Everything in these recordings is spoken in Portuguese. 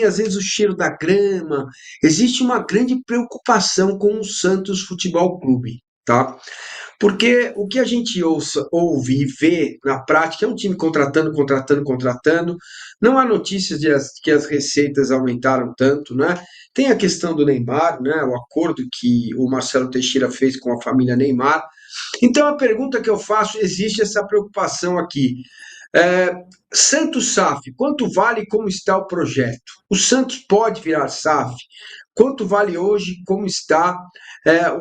às vezes o cheiro da grama, existe uma grande preocupação com o Santos Futebol Clube, tá? Porque o que a gente ouve e vê na prática é um time contratando, contratando, contratando. Não há notícias que as receitas aumentaram tanto, né? Tem a questão do Neymar, né? O acordo que o Marcelo Teixeira fez com a família Neymar. Então a pergunta que eu faço, existe essa preocupação aqui. É, Santos SAF, quanto vale e como está o projeto? O Santos pode virar SAF? Quanto vale hoje, como está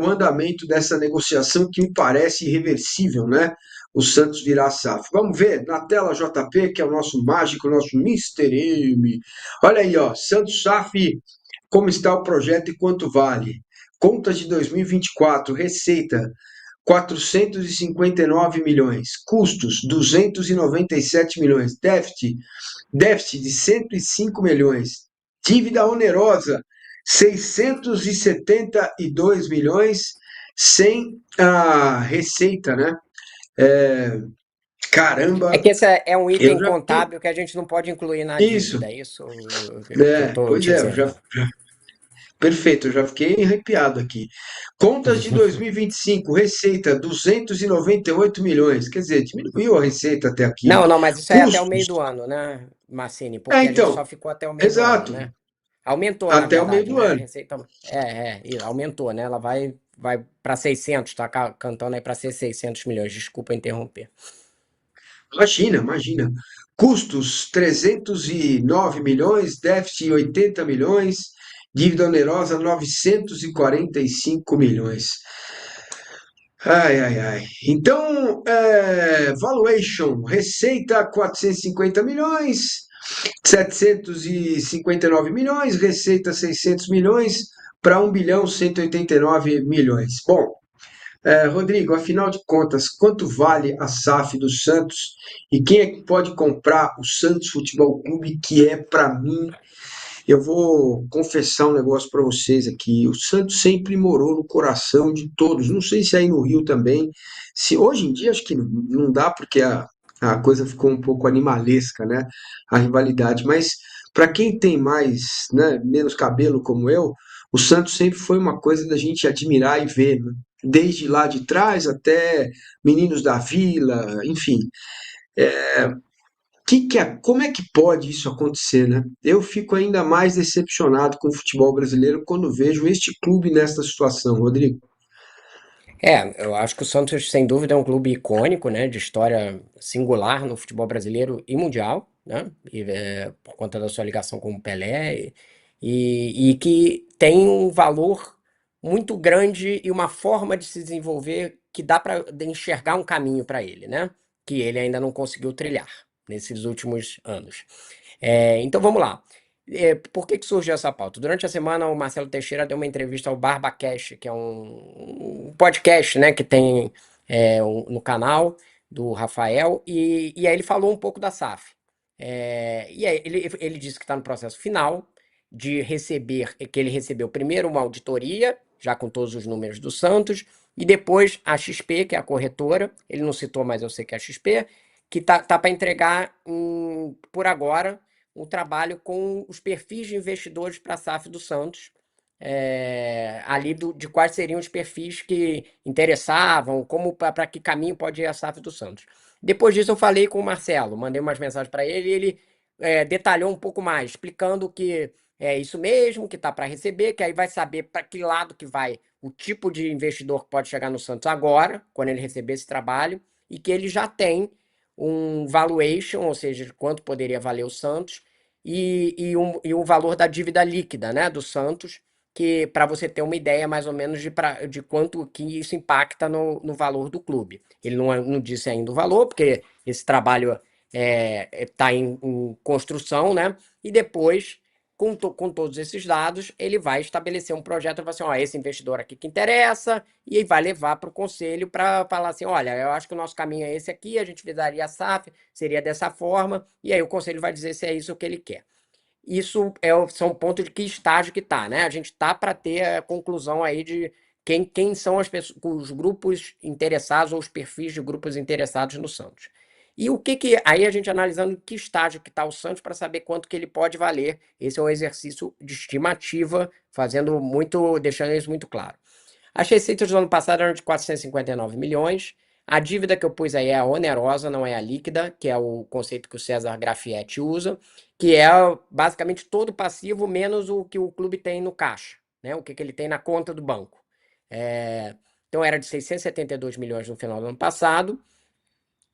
o andamento dessa negociação que me parece irreversível, né? O Santos virar SAF. Vamos ver na tela JP, que é o nosso mágico, o nosso Mister M. Olha aí, ó, Santos SAF, como está o projeto e quanto vale? Contas de 2024, receita 459 milhões, custos 297 milhões, déficit de 105 milhões, dívida onerosa 672 milhões, sem a receita, né? É, É caramba, que esse é um eu item já fiquei. contábil que a gente não pode incluir na Isso, dívida, é isso que eu tô pois te é, dizendo. perfeito, eu já fiquei arrepiado aqui. Contas de 2025, receita 298 milhões, quer dizer, diminuiu a receita até aqui. Não, não, mas isso é até o meio Custos, do ano, né, Marcini? Porque a gente só então, ficou até o meio do ano, exato, né? Aumentou, na até o meio verdade, do né? A ano. receita. Aumentou, né? Ela vai para 600, tá cantando aí para ser 600 milhões. Desculpa interromper. Imagina, imagina. Custos 309 milhões, déficit 80 milhões, dívida onerosa 945 milhões. Ai, ai, ai. Então, valuation, receita 450 milhões, 759 milhões, receita 600 milhões, para 1 bilhão 189 milhões. Bom, Rodrigo, afinal de contas, quanto vale a SAF do Santos e quem é que pode comprar o Santos Futebol Clube, que é, para mim, eu vou confessar um negócio para vocês aqui. O Santos sempre morou no coração de todos. Não sei se aí no Rio também. Se hoje em dia acho que não dá porque a coisa ficou um pouco animalesca, né? A rivalidade. Mas para quem tem mais, né, menos cabelo como eu, o Santos sempre foi uma coisa da gente admirar e ver, né? Desde lá de trás até Meninos da Vila, enfim. Como é que pode isso acontecer, né? Eu fico ainda mais decepcionado com o futebol brasileiro quando vejo este clube nesta situação, Rodrigo. Eu acho que o Santos, sem dúvida, é um clube icônico, né? De história singular no futebol brasileiro e mundial, né? Por conta da sua ligação com o Pelé, e que tem um valor muito grande e uma forma de se desenvolver que dá para enxergar um caminho para ele, né? Que ele ainda não conseguiu trilhar nesses últimos anos. Então vamos lá. Por que que surgiu essa pauta? Durante a semana, o Marcelo Teixeira deu uma entrevista ao BarbaCast, que é um podcast, né, que tem no canal do Rafael, e aí ele falou um pouco da SAF. E aí ele disse que está no processo final de receber, que ele recebeu primeiro uma auditoria, já com todos os números do Santos, e depois a XP, que é a corretora, ele não citou, mas eu sei que é a XP, que tá para entregar por agora o trabalho com os perfis de investidores para a SAF do Santos, ali de quais seriam os perfis que interessavam, como para que caminho pode ir a SAF do Santos. Depois disso eu falei com o Marcelo, mandei umas mensagens para ele e ele detalhou um pouco mais, explicando que é isso mesmo, que está para receber, que aí vai saber para que lado que vai o tipo de investidor que pode chegar no Santos agora, quando ele receber esse trabalho, e que ele já tem um valuation, ou seja, de quanto poderia valer o Santos, e o valor da dívida líquida, né, do Santos, que para você ter uma ideia mais ou menos de quanto que isso impacta no valor do clube. Ele não disse ainda o valor, porque esse trabalho está em construção, né? E depois, com todos esses dados, ele vai estabelecer um projeto e vai assim, ó, esse investidor aqui que interessa, e aí vai levar para o conselho para falar assim, olha, eu acho que o nosso caminho é esse aqui, a gente visaria a SAF, seria dessa forma, e aí o conselho vai dizer se é isso que ele quer. Isso são pontos de que estágio que está, né? A gente está para ter a conclusão aí de quem são as pessoas, os grupos interessados ou os perfis de grupos interessados no Santos. E o que que aí a gente analisando em que estágio que está o Santos para saber quanto que ele pode valer. Esse é um exercício de estimativa, fazendo muito, deixando isso muito claro. As receitas do ano passado eram de 459 milhões. A dívida que eu pus aí é a onerosa, não é a líquida, que é o conceito que o César Grafietti usa, que é basicamente todo o passivo menos o que o clube tem no caixa, né? O que, que ele tem na conta do banco. É, então era de 672 milhões no final do ano passado.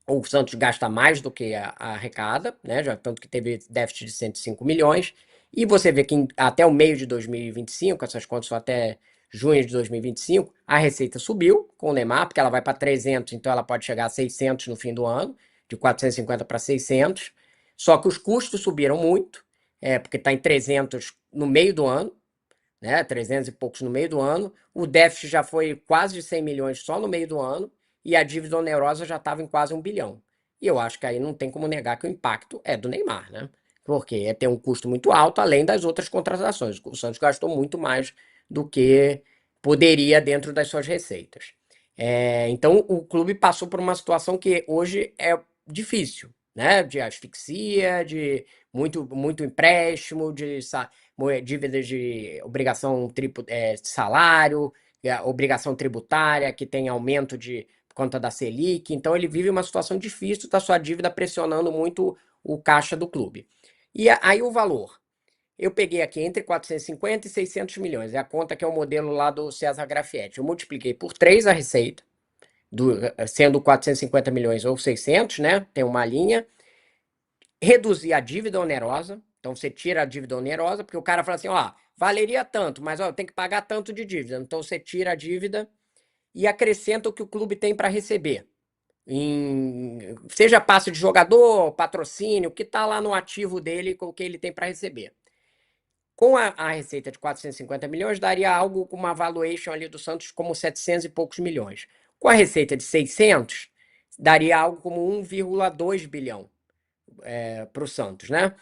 O Santos gasta mais do que a arrecada, né? Já tanto que teve déficit de 105 milhões. E você vê que até o meio de 2025, essas contas são até junho de 2025, a receita subiu com o Neymar, porque ela vai para 300, então ela pode chegar a 600 no fim do ano, de 450 para 600. Só que os custos subiram muito, porque está em 300 no meio do ano, né? 300 e poucos no meio do ano. O déficit já foi quase de 100 milhões só no meio do ano e a dívida onerosa já estava em quase 1 bilhão. E eu acho que aí não tem como negar que o impacto é do Neymar, né? Porque tem um custo muito alto, além das outras contratações. O Santos gastou muito mais do que poderia dentro das suas receitas. Então o clube passou por uma situação que hoje é difícil, né? De asfixia, de muito empréstimo, de dívidas de obrigação salário, obrigação tributária, que tem aumento de por conta da Selic. Então ele vive uma situação difícil da sua dívida pressionando muito o caixa do clube. E aí o valor. Eu peguei aqui entre 450 e 600 milhões. É a conta que é o modelo lá do César Grafietti. Eu multipliquei por 3 a receita, sendo 450 milhões ou 600, né? Tem uma linha. Reduzir a dívida onerosa. Então você tira a dívida onerosa, porque o cara fala assim, ó, valeria tanto, mas ó, tem que pagar tanto de dívida. Então você tira a dívida e acrescenta o que o clube tem para receber. Seja passe de jogador, patrocínio, o que está lá no ativo dele, com o que ele tem para receber. Com a receita de 450 milhões, daria algo com uma valuation ali do Santos como 700 e poucos milhões. Com a receita de 600, daria algo como 1,2 bilhão para o Santos, né?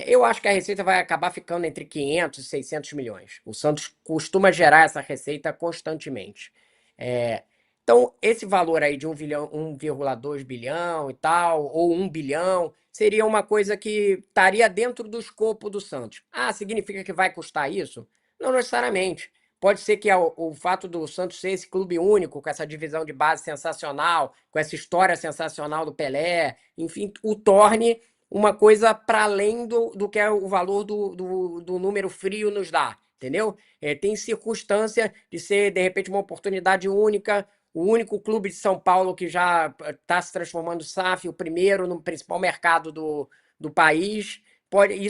Eu acho que a receita vai acabar ficando entre 500 e 600 milhões. O Santos costuma gerar essa receita constantemente. É, então, esse valor aí de 1 bilhão, 1,2 bilhão e tal, ou 1 bilhão, seria uma coisa que estaria dentro do escopo do Santos. Ah, significa que vai custar isso? Não necessariamente. Pode ser que o fato do Santos ser esse clube único, com essa divisão de base sensacional, com essa história sensacional do Pelé, enfim, o torne uma coisa para além do que é o valor do número frio nos dá, entendeu? Tem circunstância de ser, de repente, uma oportunidade única, o único clube de São Paulo que já está se transformando SAF, o primeiro no principal mercado do país.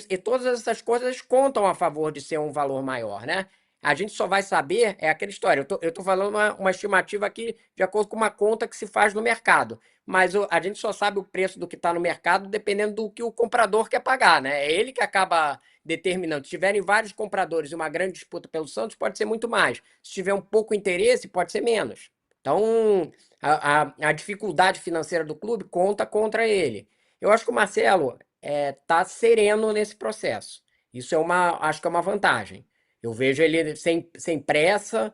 E todas essas coisas contam a favor de ser um valor maior, né? A gente só vai saber, é aquela história. Eu tô falando uma estimativa aqui de acordo com uma conta que se faz no mercado. Mas a gente só sabe o preço do que está no mercado dependendo do que o comprador quer pagar, né? É ele que acaba determinando. Se tiverem vários compradores e uma grande disputa pelo Santos, pode ser muito mais. Se tiver um pouco interesse, pode ser menos. Então, a dificuldade financeira do clube conta contra ele. Eu acho que o Marcelo está sereno nesse processo. Isso acho que é uma vantagem. Eu vejo ele sem pressa,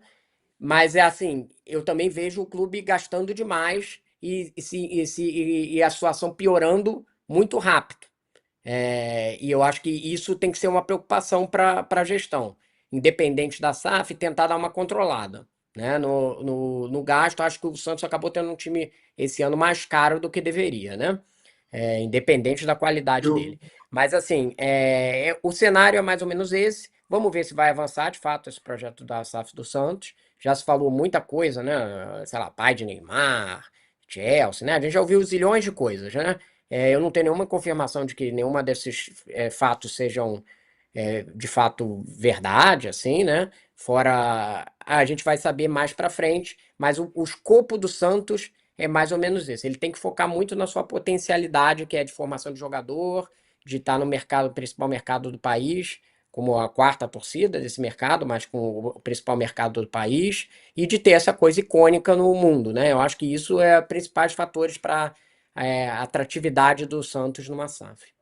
mas é assim, eu também vejo o clube gastando demais e a situação piorando muito rápido. E eu acho que isso tem que ser uma preocupação para a gestão, independente da SAF, tentar dar uma controlada. Né? No gasto, acho que o Santos acabou tendo um time esse ano mais caro do que deveria, né? Independente da qualidade Eu, dele. Mas assim, o cenário é mais ou menos esse. Vamos ver se vai avançar de fato esse projeto da SAF do Santos. Já se falou muita coisa, né? Sei lá, pai de Neymar, Chelsea, né? A gente já ouviu zilhões de coisas, né? Eu não tenho nenhuma confirmação de que nenhuma desses fatos sejam de fato verdade, assim, né? Fora, a gente vai saber mais pra frente, mas o escopo do Santos é mais ou menos esse. Ele tem que focar muito na sua potencialidade, que é de formação de jogador, de estar no mercado, principal mercado do país, como a quarta torcida desse mercado, mas com o principal mercado do país, e de ter essa coisa icônica no mundo, né? Eu acho que isso é os principais fatores para a atratividade do Santos numa SAF.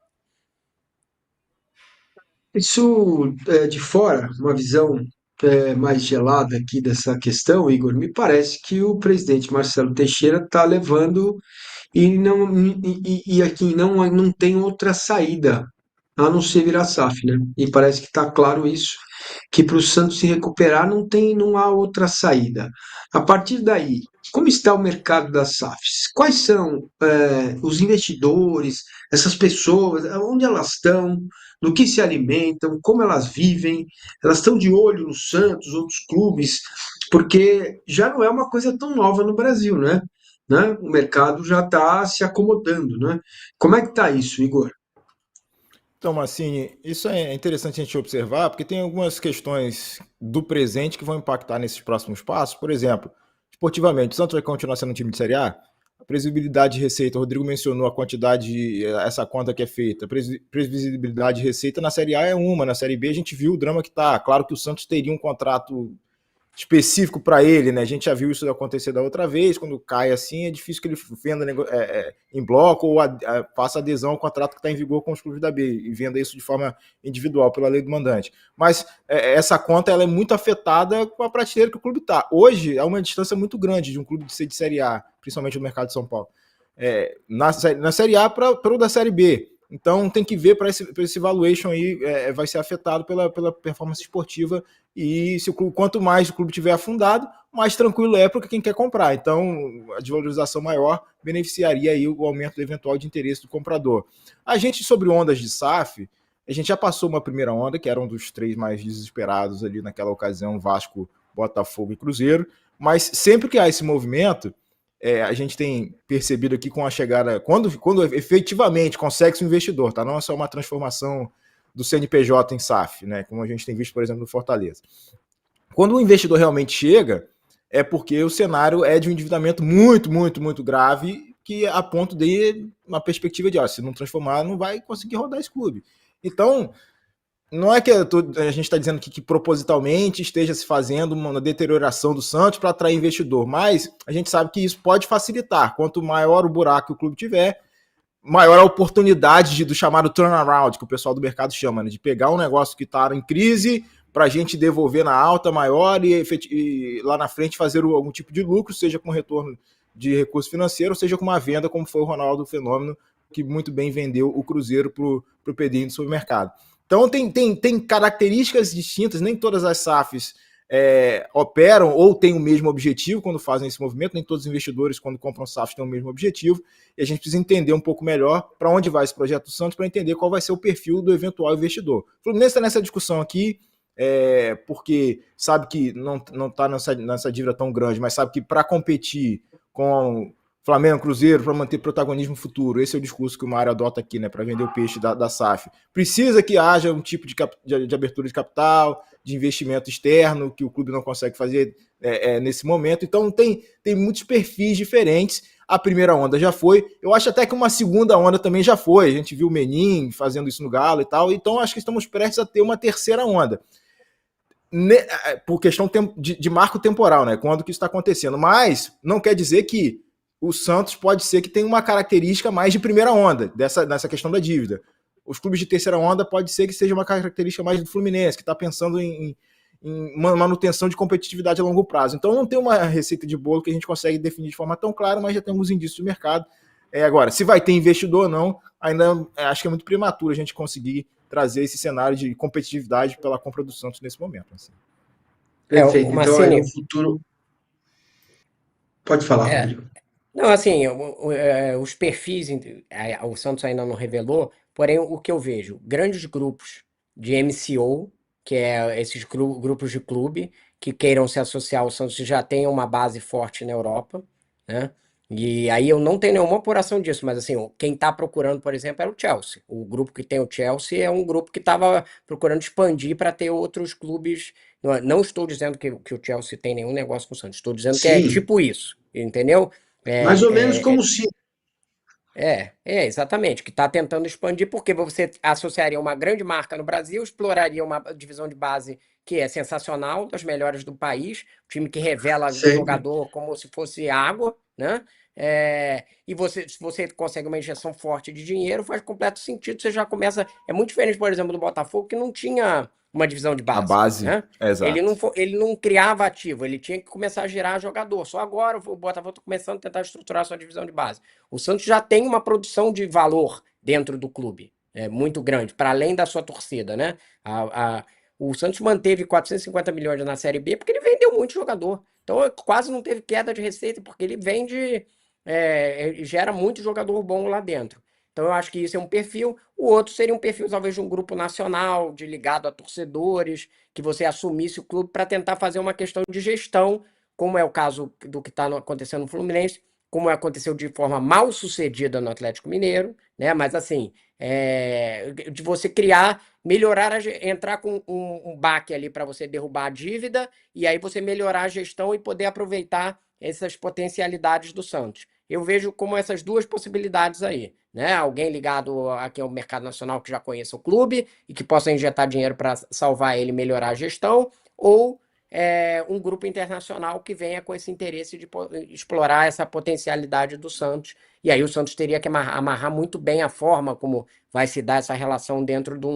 isso de fora, uma visão mais gelada aqui dessa questão, Igor, me parece que o presidente Marcelo Teixeira está levando E aqui não tem outra saída a não ser virar SAF, né? E parece que está claro isso, que para o Santos se recuperar não há outra saída. A partir daí, como está o mercado das SAFs? Quais são os investidores, essas pessoas, onde elas estão, do que se alimentam, como elas vivem? Elas estão de olho no Santos, outros clubes, porque já não é uma coisa tão nova no Brasil, né? O mercado já está se acomodando, né? Como é que está isso, Igor? Então, Massini, isso é interessante a gente observar, porque tem algumas questões do presente que vão impactar nesses próximos passos. Por exemplo, esportivamente, o Santos vai continuar sendo um time de Série A? A previsibilidade de receita, o Rodrigo mencionou a quantidade, essa conta que é feita. A previsibilidade de receita na Série A é uma, na Série B a gente viu o drama que está. Claro que o Santos teria um contrato específico para ele, né? A gente já viu isso acontecer da outra vez, quando cai assim, é difícil que ele venda em bloco ou faça adesão ao contrato que está em vigor com os clubes da B e venda isso de forma individual pela lei do mandante. Mas essa conta ela é muito afetada com a prateleira que o clube está. Hoje é uma distância muito grande de um clube de ser de Série A, principalmente no mercado de São Paulo. Na Série A para o da Série B. Então tem que ver para esse valuation aí vai ser afetado pela performance esportiva e se quanto mais o clube tiver afundado, mais tranquilo é para quem quer comprar. Então a desvalorização maior beneficiaria aí o aumento eventual de interesse do comprador. A gente sobre ondas de SAF, a gente já passou uma primeira onda, que era um dos três mais desesperados ali naquela ocasião, Vasco, Botafogo e Cruzeiro, mas sempre que há esse movimento, a gente tem percebido aqui com a chegada, quando efetivamente consegue-se um investidor, tá? Não é só uma transformação do CNPJ em SAF, né? Como a gente tem visto, por exemplo, no Fortaleza. Quando o investidor realmente chega, é porque o cenário é de um endividamento muito, muito, muito grave, que a ponto de uma perspectiva de, se não transformar, não vai conseguir rodar esse clube. Então, não é que a gente está dizendo que propositalmente esteja se fazendo uma deterioração do Santos para atrair investidor, mas a gente sabe que isso pode facilitar. Quanto maior o buraco que o clube tiver, maior a oportunidade do chamado turnaround, que o pessoal do mercado chama, né? De pegar um negócio que está em crise para a gente devolver na alta maior e lá na frente fazer algum tipo de lucro, seja com retorno de recurso financeiro, seja com uma venda, como foi o Ronaldo Fenômeno, que muito bem vendeu o Cruzeiro para o Pedrinho do supermercado. Então tem características distintas, nem todas as SAFs operam ou têm o mesmo objetivo quando fazem esse movimento, nem todos os investidores quando compram SAFs têm o mesmo objetivo, e a gente precisa entender um pouco melhor para onde vai esse projeto do Santos para entender qual vai ser o perfil do eventual investidor. O Fluminense está nessa discussão aqui, porque sabe que não está nessa dívida tão grande, mas sabe que para competir com Flamengo, Cruzeiro, para manter protagonismo futuro. Esse é o discurso que o Mário adota aqui, né, para vender o peixe da SAF. Precisa que haja um tipo de abertura de capital, de investimento externo, que o clube não consegue fazer nesse momento. Então, tem muitos perfis diferentes. A primeira onda já foi. Eu acho até que uma segunda onda também já foi. A gente viu o Menin fazendo isso no Galo e tal. Então, acho que estamos prestes a ter uma terceira onda. Por questão de marco temporal, né? Quando que isso está acontecendo. Mas não quer dizer que o Santos pode ser que tenha uma característica mais de primeira onda, nessa questão da dívida. Os clubes de terceira onda pode ser que seja uma característica mais do Fluminense, que está pensando em manutenção de competitividade a longo prazo. Então não tem uma receita de bolo que a gente consegue definir de forma tão clara, mas já temos indícios do mercado. Agora, se vai ter investidor ou não, ainda acho que é muito prematuro a gente conseguir trazer esse cenário de competitividade pela compra do Santos nesse momento. Assim. Perfeito. Então, aí no Massini, futuro. Pode falar, é, Rodrigo. não, assim, os perfis, o Santos ainda não revelou, porém o que eu vejo, grandes grupos de MCO, que é esses grupos de clube, que queiram se associar ao Santos e já tenham uma base forte na Europa, né? E aí eu não tenho nenhuma apuração disso, mas assim, quem está procurando, por exemplo, era o Chelsea. O grupo que tem o Chelsea é um grupo que estava procurando expandir para ter outros clubes. Não estou dizendo que o Chelsea tem nenhum negócio com o Santos, estou dizendo que é Sim, tipo isso, entendeu? mais ou menos É, como é, se. exatamente, que está tentando expandir, porque você associaria uma grande marca no Brasil, exploraria uma divisão de base que é sensacional, das melhores do país, time que revela Sempre. jogador como se fosse água, né? E se você consegue uma injeção forte de dinheiro, faz completo sentido, você já começa. É muito diferente, por exemplo, do Botafogo, que não tinha. uma divisão de A base, base, né? exato. Ele não criava ativo, ele tinha que começar a girar jogador. Só agora o Botafogo está começando a tentar estruturar a sua divisão de base. O Santos já tem uma produção de valor dentro do clube, muito grande, para além da sua torcida, né? O Santos manteve 450 milhões na Série B porque ele vendeu muito jogador. Então quase não teve queda de receita, porque ele vende, gera muito jogador bom lá dentro. Então eu acho que isso é um perfil. O outro seria um perfil talvez de um grupo nacional, de ligado a torcedores, que você assumisse o clube para tentar fazer uma questão de gestão, como é o caso do que está acontecendo no Fluminense, como aconteceu de forma mal sucedida no Atlético Mineiro, né? Mas assim, de você criar, melhorar, entrar com um baque ali para você derrubar a dívida e aí você melhorar a gestão e poder aproveitar essas potencialidades do Santos. Eu vejo como essas duas possibilidades aí, né? Alguém ligado aqui ao mercado nacional que já conheça o clube e que possa injetar dinheiro para salvar ele e melhorar a gestão, ou um grupo internacional que venha com esse interesse de explorar essa potencialidade do Santos. E aí o Santos teria que amarrar muito bem a forma como vai se dar essa relação dentro de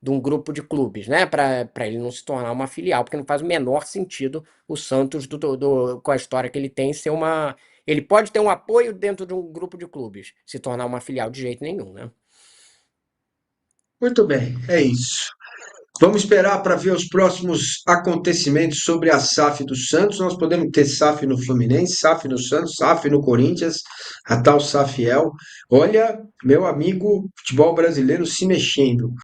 um grupo de clubes, né? Para ele não se tornar uma filial, porque não faz o menor sentido o Santos, com a história que ele tem, ser uma. Ele pode ter um apoio dentro de um grupo de clubes, se tornar uma filial de jeito nenhum, né? Muito bem, é isso. Vamos esperar para ver os próximos acontecimentos sobre a SAF do Santos. Nós podemos ter SAF no Fluminense, SAF no Santos, SAF no Corinthians, a tal SAFiel. Olha, meu amigo, futebol brasileiro se mexendo.